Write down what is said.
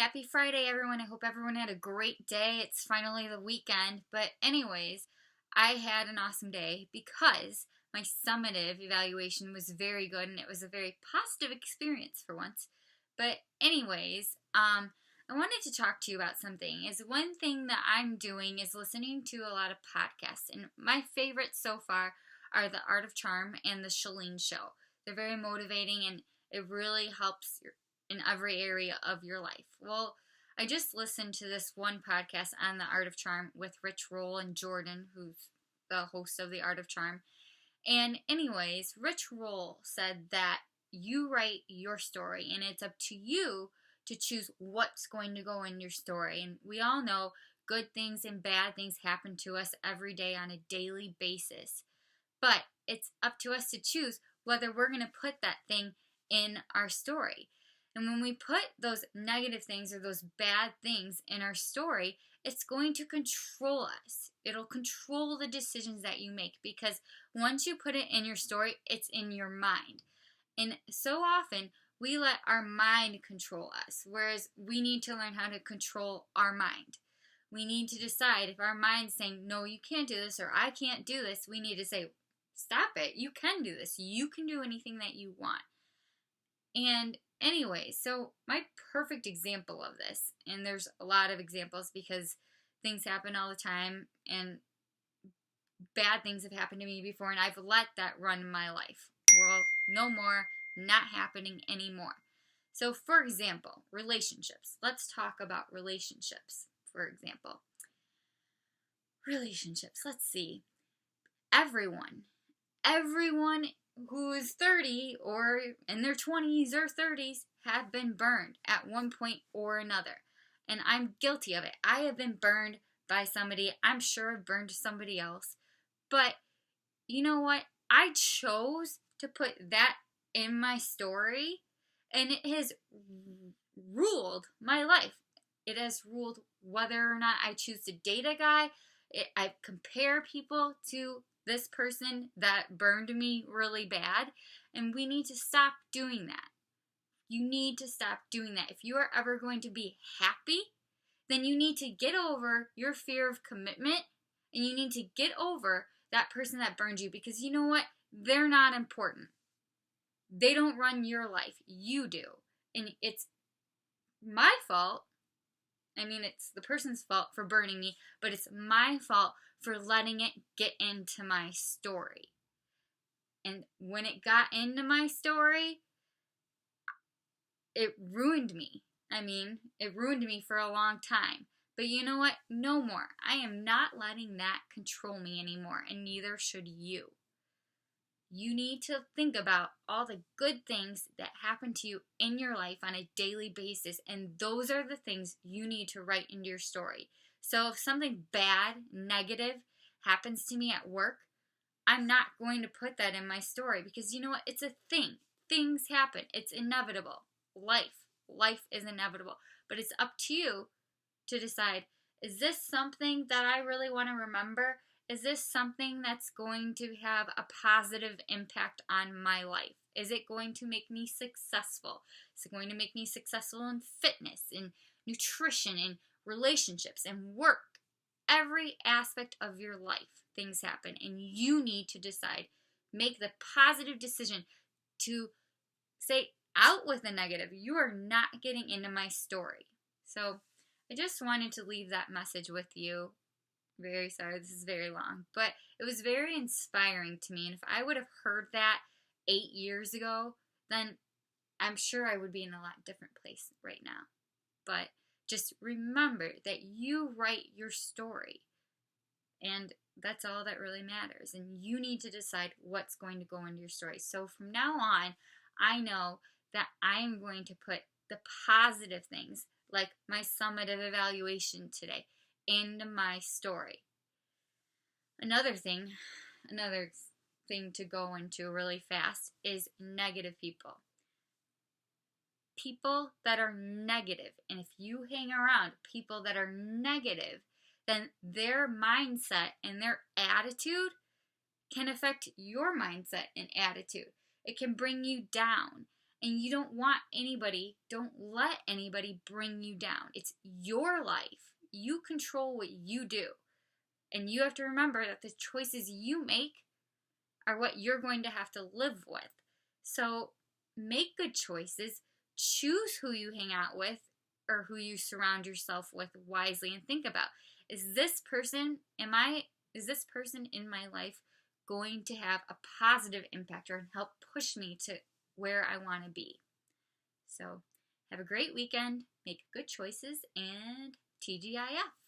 Happy Friday, everyone. I hope everyone had a great day. It's finally the weekend. But, anyways, I had an awesome day because my summative evaluation was very good and it was a very positive experience for once. But, anyways, I wanted to talk to you about something. Is one thing that I'm doing is listening to a lot of podcasts. And my favorites so far are The Art of Charm and The Chalene Show. They're very motivating and it really helps in every area of your life. Well, I just listened to this one podcast on The Art of Charm with Rich Roll and Jordan, who's the host of The Art of Charm. And anyways, Rich Roll said that you write your story and it's up to you to choose what's going to go in your story. And we all know good things and bad things happen to us every day on a daily basis. But it's up to us to choose whether we're going to put that thing in our story. And when we put those negative things or those bad things in our story, it's going to control us. It'll control the decisions that you make because once you put it in your story, it's in your mind. And so often we let our mind control us, whereas we need to learn how to control our mind. We need to decide if our mind's saying, no, you can't do this, or I can't do this, we need to say, stop it, you can do this. You can do anything that you want. And anyway, so my perfect example of this, and there's a lot of examples because things happen all the time and bad things have happened to me before and I've let that run my life. Well, no more, not happening anymore. So for example, relationships. Let's talk about relationships, for example. Relationships, let's see. Everyone who is 30 or in their 20s or 30s have been burned at one point or another. And I'm guilty of it. I have been burned by somebody. I'm sure I've burned somebody else. But you know what? I chose to put that in my story and it has ruled my life. It has ruled whether or not I choose to date a guy. I compare people to this person that burned me really bad, and we need to stop doing that. You need to stop doing that. If you are ever going to be happy, then you need to get over your fear of commitment, and you need to get over that person that burned you, because you know what? They're not important. They don't run your life. You do. And it's my fault. I mean, it's the person's fault for burning me, but it's my fault for letting it get into my story. And when it got into my story, it ruined me. It ruined me for a long time. But you know what? No more. I am not letting that control me anymore, and neither should you. You need to think about all the good things that happen to you in your life on a daily basis, and those are the things you need to write into your story. So if something bad, negative happens to me at work, I'm not going to put that in my story because you know what? It's a thing. Things happen. It's inevitable. Life is inevitable. But it's up to you to decide, is this something that I really want to remember? Is this something that's going to have a positive impact on my life? Is it going to make me successful? Is it going to make me successful in fitness, in nutrition, in relationships, and work? Every aspect of your life, things happen, and you need to decide, make the positive decision to say out with the negative. You are not getting into my story. So I just wanted to leave that message with you. Very sorry, this is very long, but it was very inspiring to me. And if I would have heard that 8 years ago, then I'm sure I would be in a lot different place right now. But just remember that you write your story, and that's all that really matters. And you need to decide what's going to go into your story. So from now on, I know that I am going to put the positive things, like my summative evaluation today, into my story. Another thing to go into really fast is negative people. People that are negative, and if you hang around people that are negative, then their mindset and their attitude can affect your mindset and attitude. It can bring you down. And you don't let anybody bring you down. It's your life. You control what you do. And you have to remember that the choices you make are what you're going to have to live with. So make good choices. Choose who you hang out with or who you surround yourself with wisely, and think about, is this person in my life going to have a positive impact or help push me to where I want to be? So have a great weekend, make good choices, and TGIF.